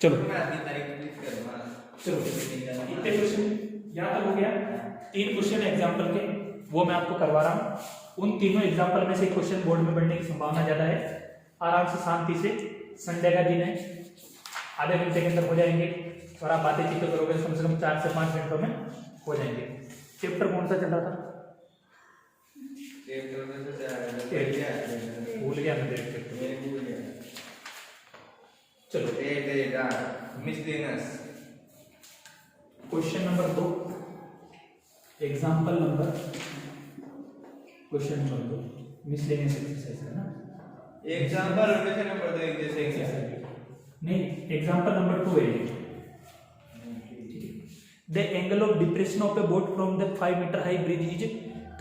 चलो चलो इतने क्वेश्चन यहाँ तक हो गया। 3 क्वेश्चन एग्जाम्पल के वो मैं आपको करवा रहा हूँ। उन तीनों एग्जाम्पल में से क्वेश्चन बोर्ड में बनने की संभावना ज्यादा है। आराम से शांति से, संडे का दिन है, आधे घंटे के अंदर हो जाएंगे और आप बातें चीतें करोगे कम से कम 4 से 5 मिनटों में हो जाएंगे। चैप्टर कौन सा चल रहा था? भूल गया मैं चैप्टर। चलो question number 2 example number question number 2 miscellaneous exercise है ना। एग्जांपल रोटेशन नंबर 2 एक जैसे एक्सरसाइज नहीं, एग्जाम्पल नंबर 2 है। The angle of depression of a boat from the 5 meter high bridge is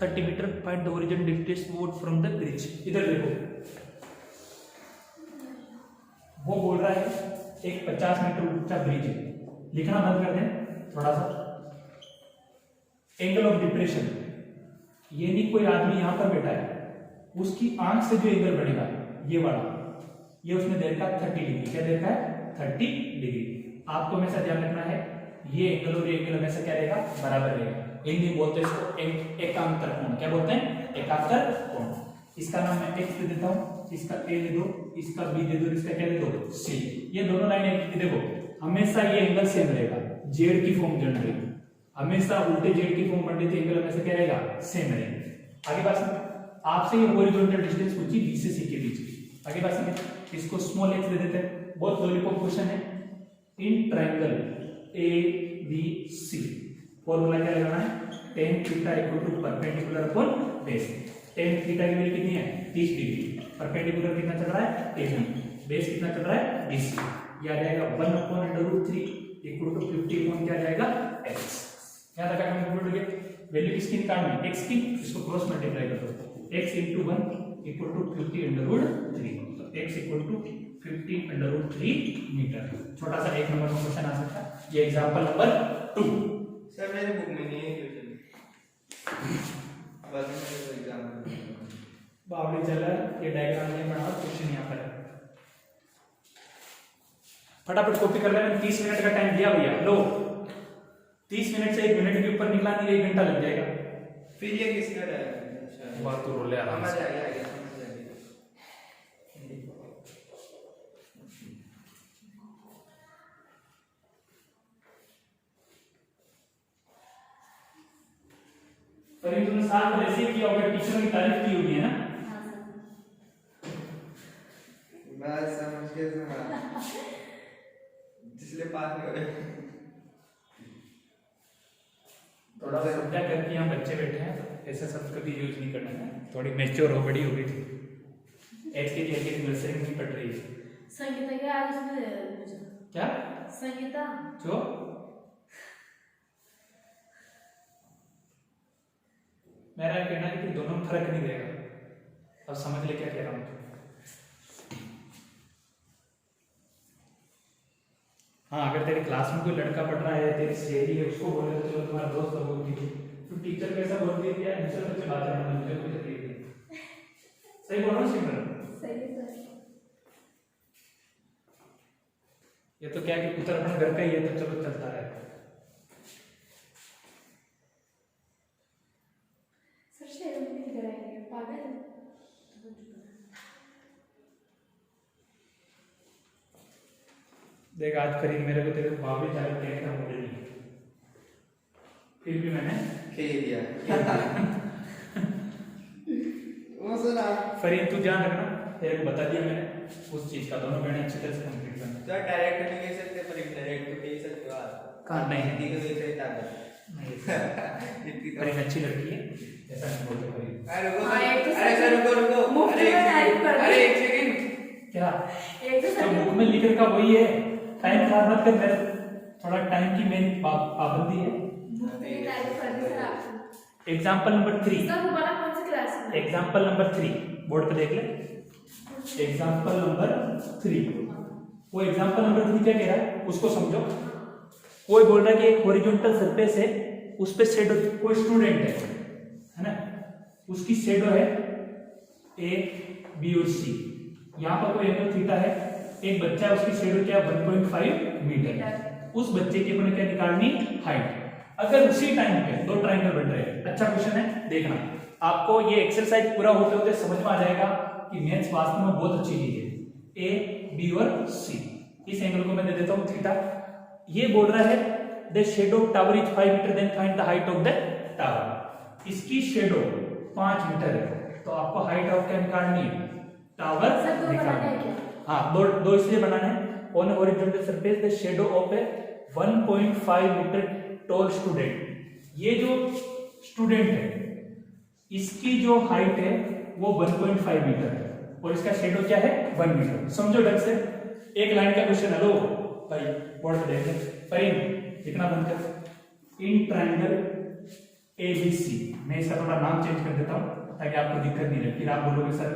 30 meter, find the origin distance boat from the bridge. इधर देखो, वो बोल रहा है एक 50 मीटर ऊंचा ब्रिज है। लिखना बंद कर दें थोड़ा सा। एंगल ऑफ डिप्रेशन, ये नहीं कोई आदमी यहां पर बैठा है, उसकी आंख से जो एंगल बनेगा ये वाला, ये उसने दे रखा 30 डिग्री। क्या दे रखा है? 30 डिग्री। आपको हमेशा ध्यान रखना है ये एंगल और ये एंगल हमेशा क्या रहेगा? बराबर रहेगा। हिंदी बोलते हैं इसको एकांतर कोण। क्या बोलते हैं? एकांतर कोण। इसका नाम मैं एक्स दे देता हूं, इसका ए दे दो, इसका बी दे दो, इसका क्या दे दो? सी। ये दोनों लाइन देखो, हमेशा ये एंगल सेम रहेगा, जेड की फॉर्म जन रहेगी। हमेशा उल्टे जेड की फॉर्म बनने से एंगल हमेशा क्या रहेगा? सेम रहेगा। आगे बात समझ, आपसे ये हॉरिजॉन्टल डिस्टेंस पूछी बी से सी के बीच की। आगे बात समझ, इसको स्मॉल एक्स दे देते हैं। बहुत लॉलीपॉप क्वेश्चन है। In triangle A B C formula क्या लगाना है? tan theta equal to perpendicular upon base. tan theta की वैल्यू कितनी है? 30 डिग्री। परपेंडिकुलर कितना चल रहा है? 30। बेस कितना चल रहा है? 20। ये आ जाएगा 1/√3 इक्वल टू 50 अपॉन क्या जाएगा? x। यहां तक हमें कंप्लीट हो गया। वैल्यू किसकी निकालनी है? x की। इसको क्रॉस मल्टीप्लाई कर दो, x * 1 इक्वल टू 50/√3। तो x इक्वल टू 50/√3 मीटर। छोटा सा 1 नंबर का क्वेश्चन आ सकता है। ये एग्जांपल नंबर 2। सर मेरे बुक में नहीं है क्वेश्चन, बस मेरे एग्जाम बावली चल रहा है। ये डायग्राम नहीं बना, क्वेश्चन यहां पर है। फटाफट कॉपी कर लेना। 30 मिनट का टाइम दिया भैया। लो 30 मिनट से 1 मिनट के ऊपर निकला नहीं, 1 घंटा लग जाएगा। फिर ये किसका है? अच्छा बात तो रोले आराम से। समझ आ गया समझ आ गया। पर ये तुमने साल भर ऐसे ही किया होगा, टीचरों की तारीफ की होगी है ना। बस समझ के सुना, इसलिए पास नहीं हो रहे। थोड़ा समझा करके यहाँ बच्चे बैठे हैं, ऐसा शब्द कभी यूज नहीं करना है। थोड़ी मैच्योर हो, बड़ी हो गई थी, एचके नर्सरी में पढ़ रही है। संगीता क्या आज उसमें क्या संगीता जो मेरा कहना है कि दोनों में फर्क नहीं रहेगा। अब समझ ले क्या कह रहा हूँ। हाँ, अगर तेरी क्लास में कोई लड़का पढ़ रहा है, तेरी सहेली है, उसको बोले तो चलो तुम्हारा दोस्त है, बोल दीजिए। तो टीचर कैसा बोल दिया यार, दूसरे बच्चे बात करना, मुझे कोई तकलीफ नहीं। सही बोल रहा हूँ सिमरन? सही है। ये तो क्या है कि उत्तराखंड घर का ही है, तो चलो चलता रहेगा। सर शेयर में कराएंगे पागल। देख आज करीब मेरे को तेरे बाबे चालू कहने का मूड नहीं है, फिर भी मैंने खेल दिया। वो सुना फरीद तू ध्यान रखना, तेरे को बता दिया मैंने उस चीज का। दोनों गणित अच्छी तरह से कंप्लीट करना। तो डायरेक्ट नहीं कह सकते, पर इनडायरेक्ट तो कह सकते हो आप। कहाँ नहीं है? हिंदी का वैसे ही ताकत नहीं, फरीद अच्छी लड़की है, ऐसा नहीं बोलते फरीद। अरे रुको, हाँ, एक तो अरे सर रुको रुको, मुफ्त में टाइप कर दो। अरे एक सेकंड। क्या एक तो तो बुक में लिख रखा वही है, टाइम खराब मत कर। मैं थोड़ा टाइम की मेन पाबंदी है। टाइप कर दी सर आपने। एग्जाम्पल नंबर 3, सर दोबारा कौन सी क्लास में? एग्जाम्पल नंबर 3 बोर्ड पे देख ले। एग्जाम्पल नंबर 3, वो एग्जाम्पल नंबर 3 क्या कह रहा है उसको समझो। कोई बोल रहा है कि एक हॉरिजॉन्टल सरफेस है, उस पे शेडो, कोई स्टूडेंट है ना, उसकी शेडो है ए बी और सी। यहाँ पर कोई एंगल थीटा है, एक बच्चा है, उसकी शेडो क्या 1.5 मीटर। उस बच्चे की अपने क्या निकालनी हाइट। अगर उसी टाइम पे दो ट्रायंगल बन रहे हैं, अच्छा क्वेश्चन है, देखना आपको ये एक्सरसाइज पूरा होते होते समझ में आ जाएगा कि मैथ्स वास्तव में बहुत अच्छी चीज है। ए बी और सी, इस एंगल को मैं दे देता हूं थीटा। ये बोल रहा है the shadow of tower is 5 meter, then find the height of the tower. इसकी शेडो 5 मीटर है, तो आपको हाइट ऑफ क्या निकालनी है, टावर सब दो बनाना है निकालनी है। क्या? हाँ, दो इसलिए बनाना है। On horizontal surface the shadow of a 1.5 meter tall student. ये जो स्टूडेंट है इसकी जो हाइट है वो 1.5 मीटर है और इसका शेडो क्या है 1 मीटर। समझो ढंग से, एक लाइन का क्वेश्चन। हेलो भाई, बोर्ड पे देख ले, फरीम लिखना बंद कर। इन ट्रायंगल एबीसी, मैं इसका थोड़ा नाम चेंज कर देता हूं ताकि आपको दिक्कत नहीं रहे, फिर आप बोलोगे सर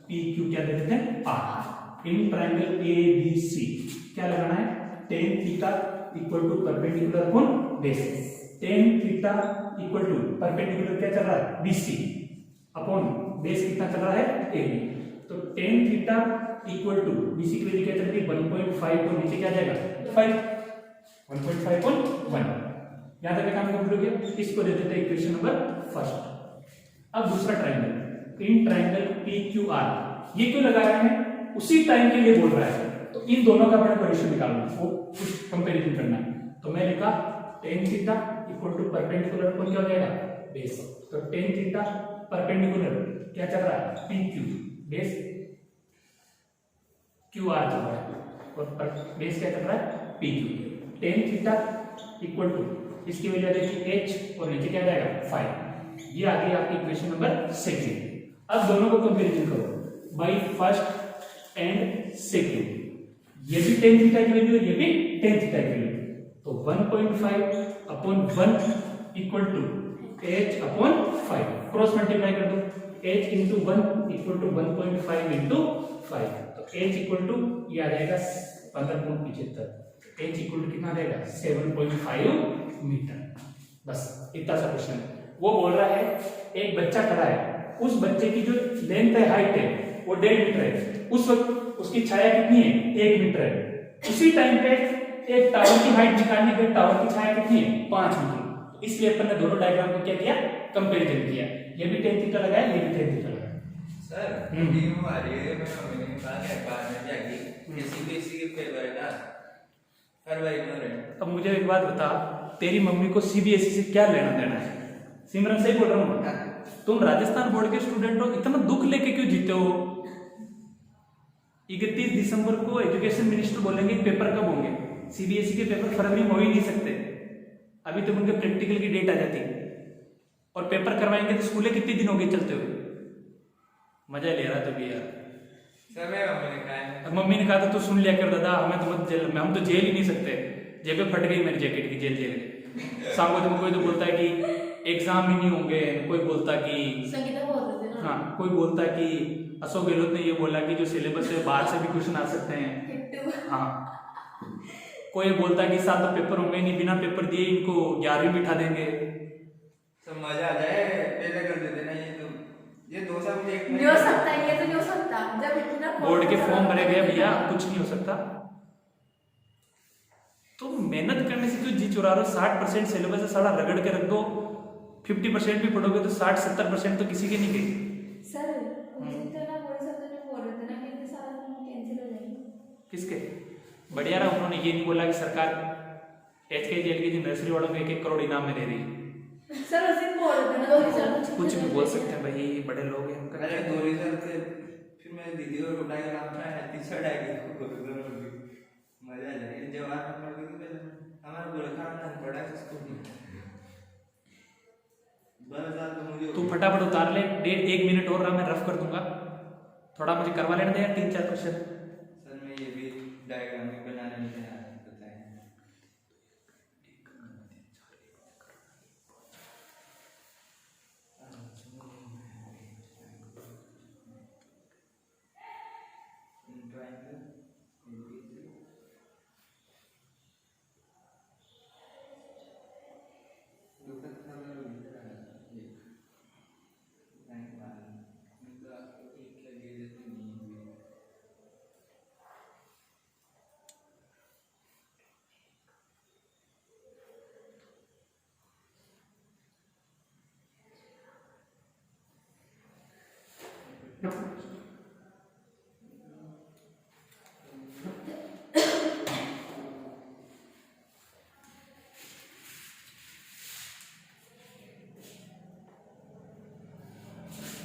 पी क्यू क्या दे देते हैं आर। इन ट्रायंगल एबीसी क्या लगाना है, tan theta equal to perpendicular upon base. tan theta equal to perpendicular क्या चल रहा है बीसी अपॉन बेस कितना चल रहा है एबी। तो tan theta equal to BC की वैल्यू क्या चल रही है 1.5 को नीचे क्या आ जाएगा 5, 1.5 और 1। यहां तक काम कंप्लीट हो गया। इसको दे देते हैं इक्वेशन नंबर फर्स्ट। अब दूसरा ट्रायंगल, इन ट्रायंगल PQR, ये क्यों लगा रहे हैं, उसी टाइम के लिए बोल रहा है, तो इन दोनों का अपना रेशियो निकालना, वो कुछ कंपैरिजन करना है। तो मैं लिखा tan theta equal to perpendicular upon क्या हो जाएगा बेस। तो tan थीटा परपेंडिकुलर क्या चल रहा है PQ, बेस QR चल रहा है और बेस क्या चल रहा है PQ। tan theta equal to इसकी वजह देखिए h और नीचे क्या जाएगा 5। ये आ गई आपकी इक्वेशन नंबर सेकंड। अब दोनों को कंपैरिजन करो बाय फर्स्ट एंड सेकंड। ये भी tan थीटा की वैल्यू है, ये भी tan थीटा की वैल्यू। तो 1.5 upon 1 equal to h upon 5, cross multiply कर दो, h into 1 equal to 1.5 into 5। तो h इक्वल टू ये आ जाएगा 15.75, h इक्वल टू कितना आ जाएगा 7.5 मीटर। बस इतना सा क्वेश्चन है। वो बोल रहा है एक बच्चा खड़ा है, उस बच्चे की जो लेंथ है हाइट है वो 1.5 मीटर है, उस वक्त उसकी छाया कितनी है 1 मीटर है। उसी टाइम पे एक टावर की हाइट निकालने के टावर की छाया कितनी है 5 मीटर। इसलिए अपन ने दोनों डायग्राम को क्या किया कंपैरिजन किया, ये भी tan थीटा लगाया, ये भी tan थीटा लगाया। सर ये हमारे में हमने कहा है बाद में जाके सीबीएसई के पेपर है ना, हर बार इग्नोर है। अब मुझे एक बात बता, तेरी मम्मी को सीबीएसई से क्या लेना देना है? सिमरन सही बोल रहा हूँ, तुम राजस्थान बोर्ड के स्टूडेंट हो, इतना दुख लेके क्यों जीते हो? 31 दिसंबर को एजुकेशन मिनिस्टर बोलेंगे पेपर कब होंगे, सीबीएसई के पेपर फरवरी में हो ही नहीं सकते। अभी तक उनके प्रैक्टिकल की डेट आ जाती और पेपर करवाएंगे तो स्कूलें कितने दिन हो गए चलते हुए। मजा ले रहा तो भी यार। सर मैं मम्मी ने कहा है, मम्मी ने कहा था तू सुन लिया कर दादा, हमें तो मत जेल में, हम तो जेल ही नहीं सकते। जेबें फट गई मेरी जैकेट की जेल जेल के। शाम को कोई तो बोलता है कि एग्जाम ही नहीं होंगे, कोई बोलता कि संगीता बोल रहे थे ना। हाँ, कोई बोलता कि अशोक गहलोत ने ये बोला कि जो सिलेबस है बाहर से भी क्वेश्चन आ सकते हैं। किट्टू। हाँ, कोई बोलता कि साल तो पेपर होंगे नहीं, बिना पेपर दिए इनको 11वीं बिठा देंगे। सब मजा आ जाए पहले कर देते ना, ये 2 साल मुझे एक नहीं हो सकता, ये तो नहीं हो सकता। जब इतना बोर्ड के फॉर्म भरे गए भैया, कुछ नहीं हो सकता। तो मेहनत करने से क्यों जी चुरा रहे हो? 60% सिलेबस है सारा, रगड़ के रख दो। 50% भी पढ़ोगे तो 60-70% तो किसी के नहीं गई। सर उचित ना बोल सकते, जो बोल रहे थे ना कि इतने सारा कैंसिल हो जाएंगे। किसके बढ़िया रहा, उन्होंने ये नहीं बोला कि सरकार HKG LKG नर्सरी वालों को 1-1 करोड़ इनाम में दे रही है। सर उसी में बोल रहे थे ना, 2 रिजल्ट कुछ भी बोल सकते हैं भाई, बड़े लोग हैं। पहले 2 रिजल्ट थे, फिर मेरी दीदी को डायग्राम बनाया, तीसरा डायग्राम को मजा आ जाए। जवाहर नंबर के पहले हमारा बुरखा ना बड़ा स्कूल में 2000 तो मुझे तू फटाफट उतार ले, 1 मिनट और रहा, मैं रफ कर दूंगा। थोड़ा मुझे करवा लेना दे यार 3-4 क्वेश्चन। सर मैं ये भी डायग्राम भी बनाने नहीं आता, बताएं।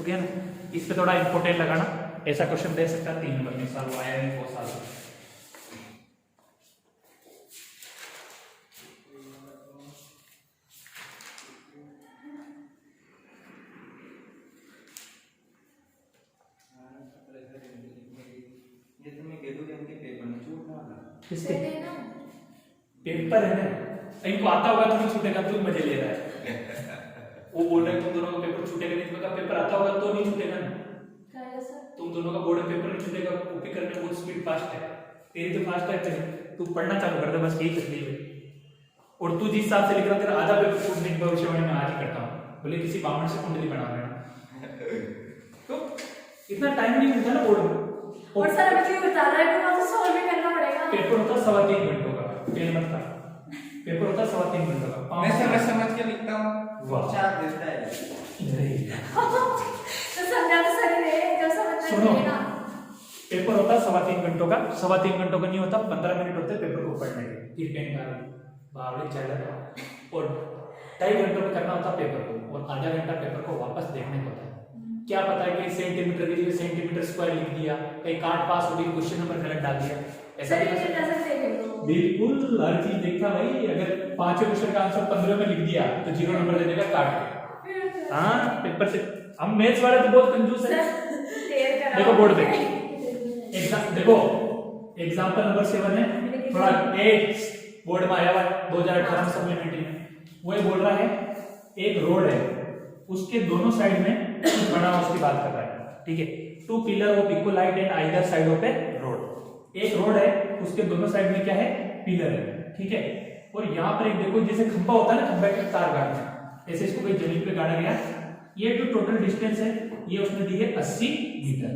गया ना, इस पे थोड़ा इंपॉर्टेंट लगाना, ऐसा क्वेश्चन दे सकता है 3 नंबर में, साल वो आया नहीं बहुत साल से। ये तो मैं कह दूं कि उनके पेपर में छूट ना आना। किसके सही है ना? पेपर है ना, इनको आता होगा तो नहीं छूटेगा, तू मजे ले रहा है। वो बोल रहे हैं तुम दोनों का पेपर छूटेगा नहीं, तुम्हें पेपर आता होगा तो नहीं छूटेगा ना। क्या है सर? तुम दोनों का बोर्ड पेपर नहीं छूटेगा, कॉपी करने में बहुत स्पीड फास्ट है, तेरी तो फास्ट है, तू पढ़ना चालू कर दे, बस यही तकलीफ है। और तू जिस हिसाब से लिख रहा तेरा आधा पेपर छूटने की भविष्यवाणी में आज ही करता हूँ, बोले किसी बामण से कुंडली बना लेना। तो इतना टाइम नहीं मिलता ना बोर्ड में। और सर अभी क्यों बता रहा है कि मुझे सॉल्व भी करना पड़ेगा? पेपर होता 3.25 घंटों का, पेन मत का पेपर होता 3.25 घंटों का। मैं समझ के लिखता हूँ, वाह। 4 देता है। तो समझा तो सही है, जो समझना सुनो, चाहिए ना। पेपर होता 3.25 घंटों का, 3.25 घंटों का नहीं होता, 15 मिनट होते पेपर को पढ़ने के, फिर पेन का बावड़े चल, और 2.5 घंटों में करना होता पेपर को, और आधा घंटा पेपर को वापस देखने को होता है। क्या पता है कि सेंटीमीटर की जगह सेंटीमीटर स्क्वायर लिख दिया, कहीं काट पास हो गई, क्वेश्चन नंबर गलत डाल दिया, ऐसा भी सर कर ये सकते हैं। कैसे देखेंगे? बिल्कुल हर चीज देखता भाई, अगर 5 क्वेश्चन का आंसर 15 में लिख दिया तो 0 नंबर दे देगा काट के। हाँ पेपर से हम मैथ्स वाले तो बहुत कंजूस है। देखो बोर्ड पे एग्जाम, देखो एग्जाम्पल नंबर 7 है, थोड़ा 8 बोर्ड में आया हुआ है 2018 सप्लीमेंट्री में। वो ये बोल रहा है एक रोड है, उसके दोनों साइड में कुछ बना हुआ, उसकी बात कर रहा है, ठीक है। 2 pillar of equal height and either side of A road. एक रोड है, उसके दोनों साइड में क्या है, पिलर है, ठीक है। और यहाँ पर एक देखो जैसे खंभा होता है ना, खंभे के तार गाड़ना, ऐसे इसको कोई जमीन पे गाड़ा गया। ये जो टोटल डिस्टेंस है ये उसने दी है 80 मीटर।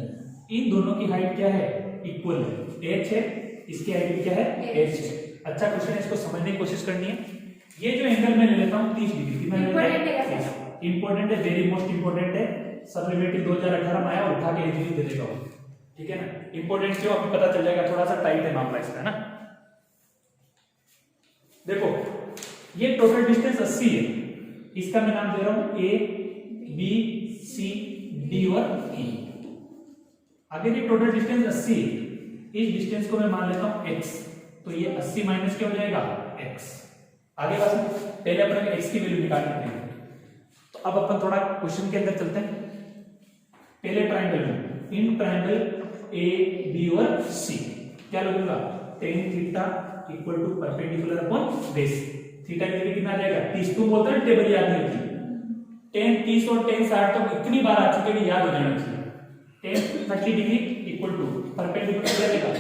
इन दोनों की हाइट क्या है, इक्वल है, h है, इसकी हाइट भी क्या है, h है। अच्छा क्वेश्चन है, इसको समझने की कोशिश करनी है। ये जो एंगल मैं ले लेता हूँ 30 डिग्री, कितना इंपॉर्टेंट है, वेरी मोस्ट इंपॉर्टेंट है, सप्लीमेंट्री 2018 में आया, उठा के इजीली दे देगा, ठीक है ना। इंपॉर्टेंट क्यों, आपको पता चल जाएगा, थोड़ा सा टाइट है मामला इसका ना। देखो ये टोटल डिस्टेंस 80 है, इसका मैं नाम दे रहा हूं ए बी सी डी और ई। अगर ये टोटल डिस्टेंस 80 है, इस डिस्टेंस को मैं मान लेता हूं x, तो ये 80 माइनस क्या हो जाएगा, x। आगे बस पहले अपन x की वैल्यू निकालनी है, तो अब अपन थोड़ा क्वेश्चन के अंदर चलते हैं। पहले ट्रायंगल में, इन ट्रायंगल ए बी और सी क्या लगेगा, tan theta equal to perpendicular upon base. Theta की वैल्यू कितना आ जाएगा, 30। तुम बोलते हो टेबल याद नहीं होती, tan 30 और tan 60 तो इतनी बार आ चुके कि याद हो जाना चाहिए। tan 30 degree equal to perpendicular क्या देगा,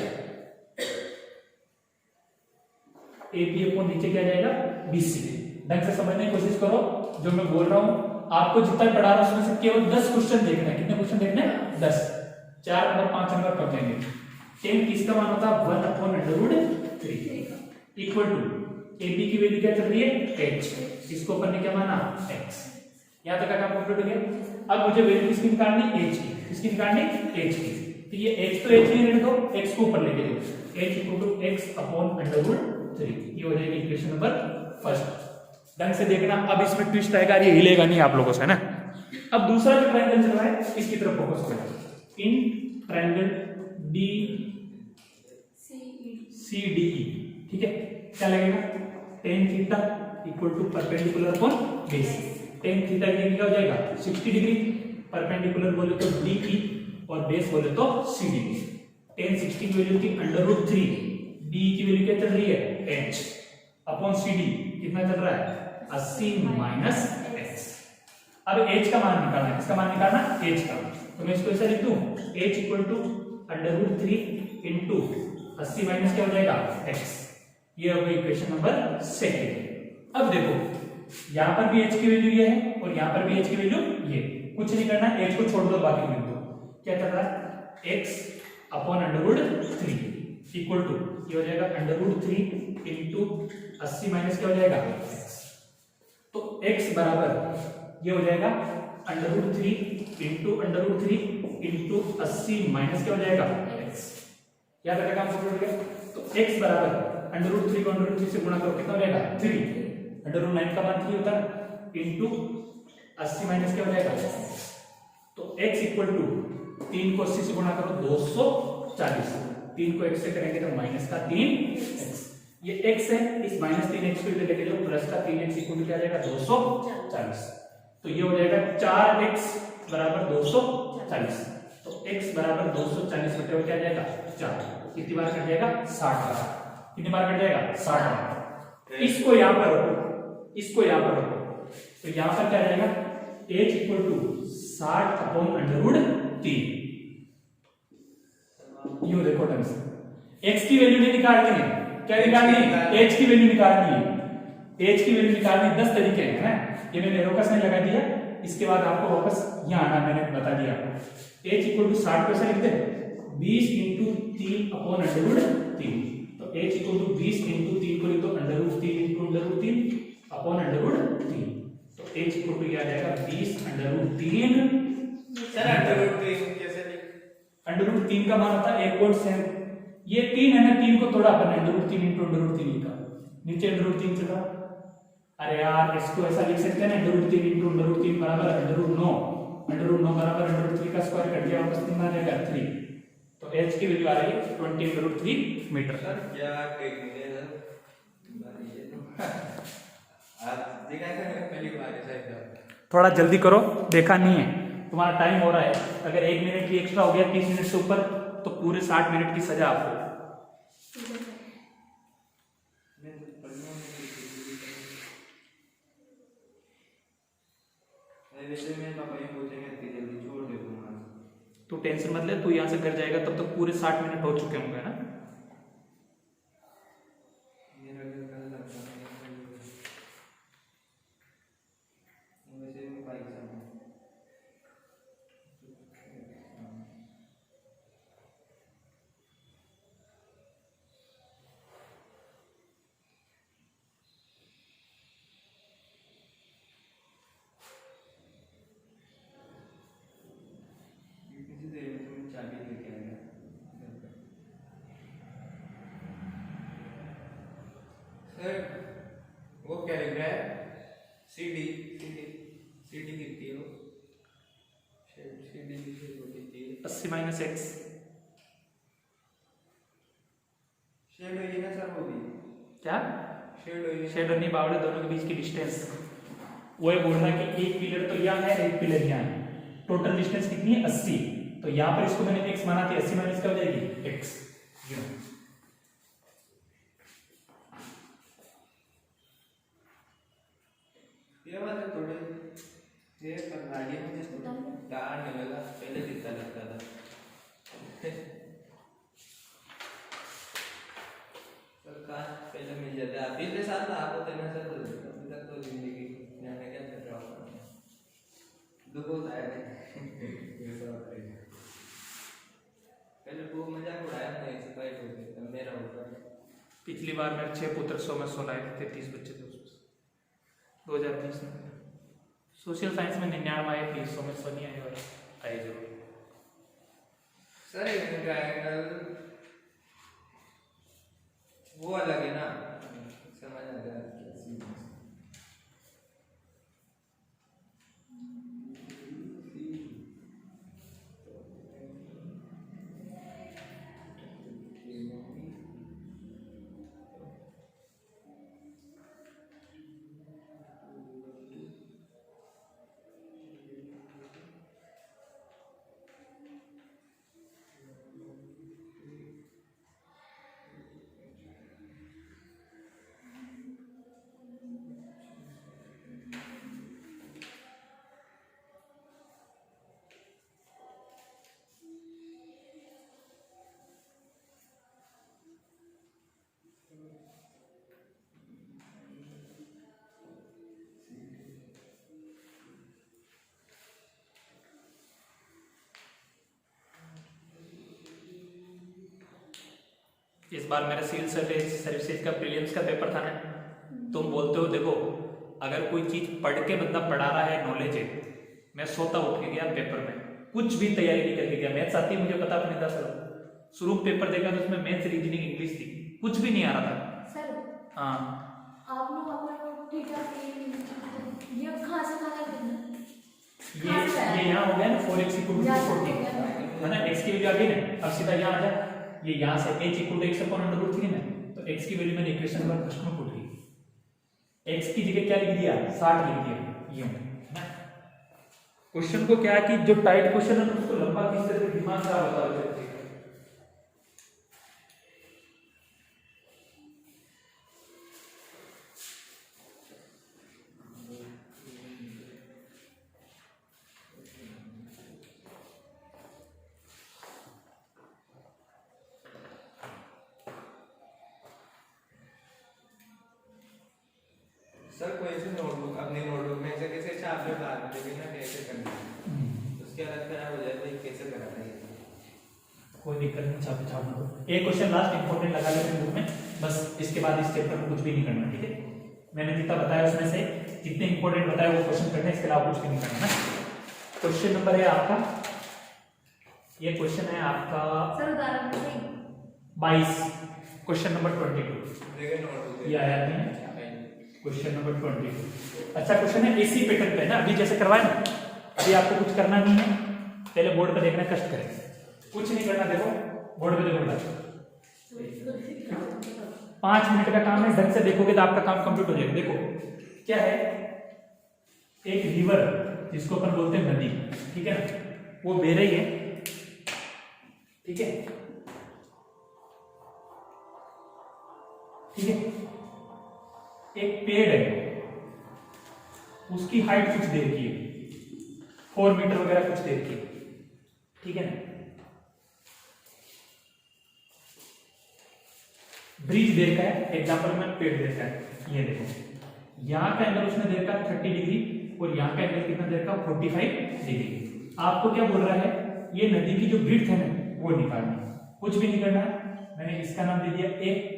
ए बी अपॉन नीचे क्या जाएगा, BC। ढंग से समझने की कोशिश करो जो मैं बोल रहा हूं। आपको जितना पढ़ा रहा हूं उसमें से केवल 10 क्वेश्चन देखना है। कितने क्वेश्चन देखने हैं, 10। 4 नंबर 5 नंबर कब देंगे। tan 30 का मान होता है 1/√3 इक्वल टू ए बी की वैल्यू क्या चल रही है, h, इसको अपन ने क्या माना, x। यहां तक का काम कंप्लीट हो गया। अब मुझे वैल्यू किसकी निकालनी, h की। किसकी निकालनी, h की। तो ये h तो h ही रहने दो, x को ऊपर लेके जाओ, h इक्वल टू x/√3। ये हो जाएगी इक्वेशन नंबर फर्स्ट। ढंग से देखना, अब इसमें ट्विस्ट आएगा, ये हिलेगा नहीं आप लोगों से, है ना। अब दूसरा जो ट्रायंगल चल रहा है इसकी तरफ फोकस करो। In triangle D C D E, ठीक है, क्या लगेगा, tan theta equal to perpendicular upon base. tan theta की क्या हो जाएगा, 60 डिग्री, परपेंडिकुलर बोले तो DE और बेस बोले तो CD। tan 60 की वैल्यू थी √3, DE की वैल्यू क्या चल रही है, h अपॉन CD कितना चल रहा है, 80 माइनस x। अब h का मान निकालना है, किसका मान निकालना, h का। तो मैं इसको ऐसे लिख दूं, h equal to √3 into 80 minus क्या हो जाएगा, x। ये हो गई इक्वेशन नंबर सेकंड। अब देखो यहां पर भी h की वैल्यू ये है और यहां पर भी h की वैल्यू ये, कुछ नहीं करना, h को छोड़ दो, बाकी लिख दो। क्या चल रहा है, x अपॉन √3 इक्वल टू ये हो जाएगा √3 इंटू 80 माइनस क्या हो जाएगा, x। तो x बराबर ये हो जाएगा √3 इंटू 80 माइनस क्या हो जाएगा, x। याद रखा काम हो गया। तो x बराबर √3 को √3 से गुणा करो, कितना हो जाएगा, 3। √9 का मान 3 होता है, इंटू 80 माइनस क्या हो जाएगा। तो x इक्वल टू 3 को 80 से गुणा करो 240, 3 को x से करेंगे तो माइनस का 3x, ये x है, इस माइनस 3x को इधर लेके जाओ, प्लस का 3x इक्वल टू क्या आ जाएगा 240, तो ये हो जाएगा 4x बराबर 240, तो x बराबर 240 बटे हुए क्या आ जाएगा 4, कितनी बार कट जाएगा 60 बार, कितनी बार कट जाएगा 60 बार। इसको यहां पर रखो, इसको यहां पर रखो, तो यहां पर क्या जाएगा h इक्वल टू 60/√3, यो देखो ढंग से, x की वैल्यू नहीं निकालनी है, क्या निकालनी है h की वैल्यू निकालनी है, h की वैल्यू निकालनी 10 तरीके हैं ना, ये मैंने रोकस नहीं लगा दिया, इसके बाद आपको वापस यहाँ आना, मैंने बता दिया आपको h इक्वल टू 60 कैसे लिखते हैं 20 × 3/√3, तो h इक्वल टू 20 × 3 को लिख दो √3 × √3/√3, तो h इक्वल टू क्या आ जाएगा 20 √3। सर √3 कैसे लिख, √3 का मान होता है 1.7, ये 3 है ना, 3 को थोड़ा अपन √3 × √3 लिखा, नीचे √3 चला, अरे यार इसको ऐसा लिख सकते हैं ना √3 × √3 बराबर √9 बराबर √3 का स्क्वायर कट गया, वापस कितना आ जाएगा 3, तो h की वैल्यू आ रही है 20 √3 मीटर। सर क्या टेक्निक है सर, ये तो आज देखा है पहली बार ऐसा एकदम, थोड़ा जल्दी करो, देखा नहीं है, तुम्हारा टाइम हो रहा है, अगर 1 मिनट भी एक्स्ट्रा हो गया 30 मिनट से ऊपर तो पूरे 60 मिनट की सजा आपको। वैसे मेरे पापा ये पूछेंगे इतनी जल्दी छोड़ दे दूंगा, तू टेंशन मत ले, तू यहाँ से घर जाएगा तब तक पूरे 60 मिनट हो चुके होंगे ना। मेरा घर कल लगता है, वैसे मैं बाइक से किसी देर में तुम्हें चाबी लेके आएगा। सर वो क्या लिख रहा है, सीडी कितनी है वो, सीडी कितनी है 80 - x शेड हुई है ना सर, वो भी क्या शेड हुई है, शेडो नहीं बावड़े, दोनों के बीच की डिस्टेंस, वो ये बोल रहा है कि एक पिलर तो यहाँ है, एक पिलर यहाँ है, टोटल डिस्टेंस कितनी है 80, तो यहाँ पर इसको मैंने x माना थी, 80 - क्या हो जाएगी x, ये बात है थोड़े ये पर आगे मुझे डाल नहीं लगा, पहले दिखता लगता था सरकार पहले मिल जाता, अभी के साथ आप होते ना सर, अभी तक तो जिंदगी जाने क्या चल रहा होगा, दुख होता है पहले वो मजाक उड़ाया नहीं, सिपाही होते मेरा होता है। पिछली बार मेरे 6 पुत्र 100 में 100 लाए थे, 33 बच्चे थे उसमें 2020 में। सोशल साइंस में 99 आए, 300 में 100 नहीं आए, और आए जरूर। सर ट्रायंगल वो अलग है ना, समझ आ गया इस बार मेरा सिविल सर्विसेज का प्रीलिम्स का पेपर था ना, तुम बोलते हो देखो अगर कोई चीज पढ़ के बंदा पढ़ा रहा है, नॉलेज है, मैं सोता उठ के गया पेपर में, कुछ भी तैयारी नहीं करके गया, मैथ्स आती है मुझे पता अपने 10 साल, शुरू पेपर देखा तो उसमें मैथ्स रीजनिंग इंग्लिश थी, कुछ भी नहीं आ रहा था। सर हाँ आप लोग अपना थीटा की ये कहाँ से कहाँ तक लिखना? ये यहाँ हो गया ना 4x इक्वल टू 40 है ना, x की वैल्यू आ गई ना। अब सीधा यहाँ आ जा, ये यहाँ से h equal to x upon under root 3 ना, तो x की वैल्यू मैंने इक्वेशन नंबर फर्स्ट में पुट की, x की जगह क्या लिख दिया 60 लिख दिया ये है ना। क्वेश्चन को क्या है कि जो टाइट क्वेश्चन है उसको लंबा किस तरह से दिमाग खराब होता है। सर कोई से नोटबुक अपनी नोटबुक में ऐसे कैसे छाप लो बाद में, लेकिन ना कैसे करना है उसके अलग खराब हो जाए तो कैसे कराना है। कोई दिक्कत नहीं, छापना दो। एक क्वेश्चन लास्ट इंपॉर्टेंट लगा लेते हैं बुक में, बस इसके बाद इस चैप्टर में कुछ भी नहीं करना, ठीक है। मैंने जितना बताया उसमें से जितने इंपॉर्टेंट बताया वो क्वेश्चन करना है, इसके अलावा कुछ भी नहीं करना है। क्वेश्चन नंबर है आपका, ये क्वेश्चन है आपका सर उदाहरण 22, क्वेश्चन नंबर 22 देखिए नोटबुक ये आया है क्वेश्चन नंबर 22। अच्छा क्वेश्चन है एसी पैटर्न पे ना, अभी जैसे करवाए ना, अभी आपको कुछ करना नहीं है, पहले बोर्ड पे देखना, कष्ट करें, कुछ नहीं करना, देखो बोर्ड पे देखो, 5 मिनट का काम है, ढंग से देखोगे तो आपका काम कंप्लीट हो जाएगा। देखो क्या है, एक रिवर जिसको अपन बोलते हैं नदी, ठीक है ना, वो बह रही है, ठीक है, ठीक है। एक पेड़ है, उसकी हाइट कुछ देर की है, 4 मीटर वगैरह कुछ देर की, ठीक है ना। ब्रिज देर का है, एग्जांपल में पेड़ देर का है, ये देखो यहां का एंगल उसने देर का 30 डिग्री और यहां का एंगल कितना देर का 45 डिग्री। आपको क्या बोल रहा है, ये नदी की जो ब्रिड्थ है ना वो निकालनी, कुछ भी नहीं करना। मैंने इसका नाम दे दिया ए,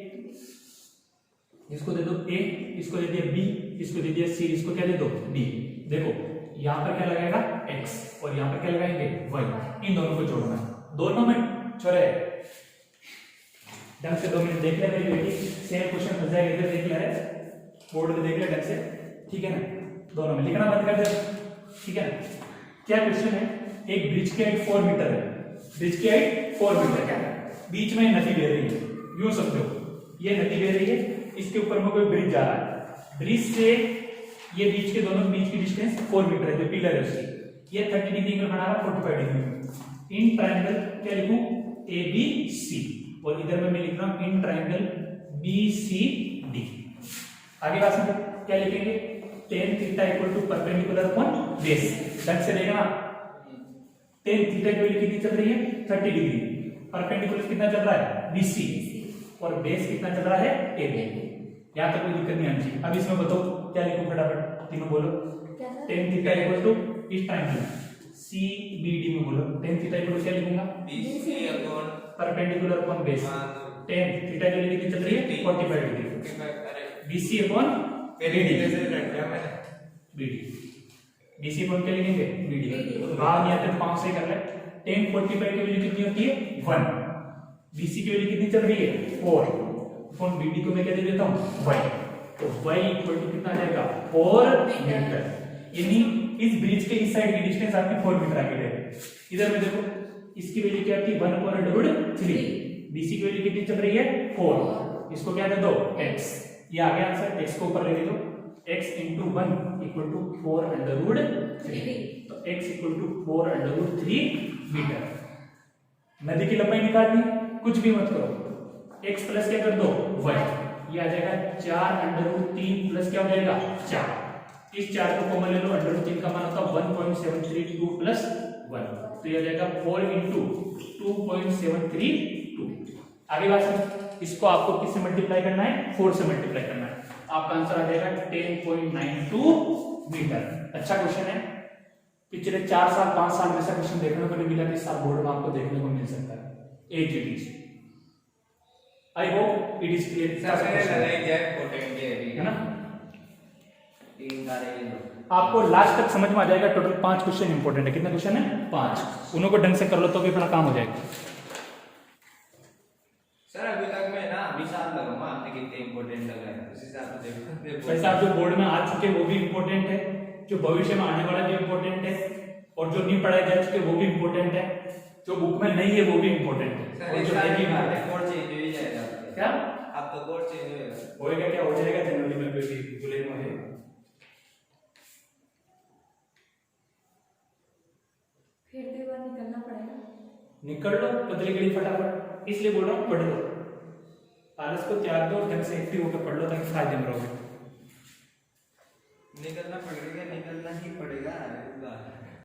इसको दे दो ए, इसको दे दिया बी, इसको दे दिया सी, इसको क्या दे दो डी। देखो यहाँ पर क्या लगाएगा x और यहाँ पर क्या लगाएंगे y, इन दोनों को जोड़ना, दोनों में छोरे ढंग से 2 मिनट देख ले मेरी बेटी, सेम क्वेश्चन फंस जाएगा, इधर देख ले बोर्ड पे देख ले ढंग से, ठीक है ना, दोनों में लिखना बंद कर दे, ठीक है ना। क्या क्वेश्चन है, एक ब्रिज की हाइट 4 मीटर है, ब्रिज की हाइट 4 मीटर क्या है, बीच में नदी बह रही है, यूं समझो ये नदी बह रही है, इसके ऊपर में कोई ब्रिज जा रहा है, ब्रिज से ये बीच के दोनों बीच की डिस्टेंस 4 मीटर है, जो पिलर है उसकी, ये 30 डिग्री एंगल बना रहा है 45 डिग्री। इन ट्रायंगल क्या लिखूं ए बी सी, और इधर में मैं लिख रहा हूं in triangle B C D. आगे बात समझो क्या लिखेंगे, tan theta equal to perpendicular upon base. ढंग से देखना, tan थीटा की वैल्यू कितनी चल रही है 30 डिग्री, परपेंडिकुलर कितना चल रहा है BC, और बेस कितना चल रहा है AB। यहाँ तक कोई दिक्कत नहीं आनी चाहिए। अब इसमें बताओ क्या लिखूं, फटाफट तीनों बोलो। tan थीटा इक्वल टू इस ट्रायंगल CBD में बोलो, tan थीटा इक्वल टू क्या लिखूंगा BC upon perpendicular upon base, tan theta की वैल्यू कितनी चल रही है 45 degree, BC upon BD, BC upon क्या लिखेंगे BD, भाग यहाँ तक 5 से कर ले। tan 45 की वैल्यू कितनी होती है 1, BC की वैल्यू कितनी चल रही है 4, अपॉन BD को मैं क्या दे देता हूँ y, तो y इक्वल टू कितना आ जाएगा 4 मीटर, यानी इस ब्रिज के इस साइड की डिस्टेंस आपकी 4 मीटर आगे रहेगी। इधर में देखो इसकी वैल्यू क्या आती है 1/√3, BC की वैल्यू कितनी चल रही है 4, इसको क्या दे दो x, ये आ गया आंसर, x को ऊपर ले दो, x into 1 इक्वल टू 4/√3, तो x इक्वल टू 4/√3 मीटर। नदी की लंबाई निकालनी, कुछ भी मत करो, x प्लस क्या कर दो y, ये आ जाएगा 4/√3 प्लस क्या हो जाएगा 4, इस 4 को कॉमन ले लो, √3 का मान होता है 1.732 प्लस 1, तो ये आ जाएगा 4 into 2.732। आगे बात समझ, इसको आपको किससे मल्टीप्लाई करना है 4 से मल्टीप्लाई करना है, आपका आंसर आ जाएगा 10.92 मीटर। अच्छा क्वेश्चन है, पिछले 4 साल 5 साल में ऐसा क्वेश्चन देखने को नहीं मिला कि इस साल बोर्ड में आपको देखने को मिल सकता है। एक चीज I hope it is clear, है ना। आपको लास्ट तक समझ में आ जाएगा, टोटल 5 क्वेश्चन इंपॉर्टेंट है, कितने क्वेश्चन है 5, उन्हों को ढंग से कर लो तो भी अपना काम हो जाएगा। सर अभी तक मैं ना 20 साल लगाऊंगा, आपने कितने इंपॉर्टेंट लगा है उस हिसाब से देखो। वैसे आप जो बोर्ड में आ चुके वो भी इंपॉर्टेंट है, जो भविष्य में आने वाला भी इंपॉर्टेंट है, और जो नहीं पढ़ाए जा चुके वो भी इम्पोर्टेंट है, जो बुक में नहीं है वो भी इम्पोर्टेंट है, सर और इस जो साल है भी की बात है, important कोड चेंज हो ही जाएगा है। क्या अब तो कोड चेंज होएगा। होएगा? क्या हो जाएगा जनवरी में, क्योंकि जुलाई में है। फिर भी बार निकलना पड़ेगा। निकल लो पतली गली फटाफट, इसलिए बोल रहा हूँ पढ़ लो, आलस को त्याग दो और ढंग से एक्टिव होकर पढ़ लो ताकि फायदे में रहोगे। निकलना पड़ेगा, निकलना ही पड़ेगा।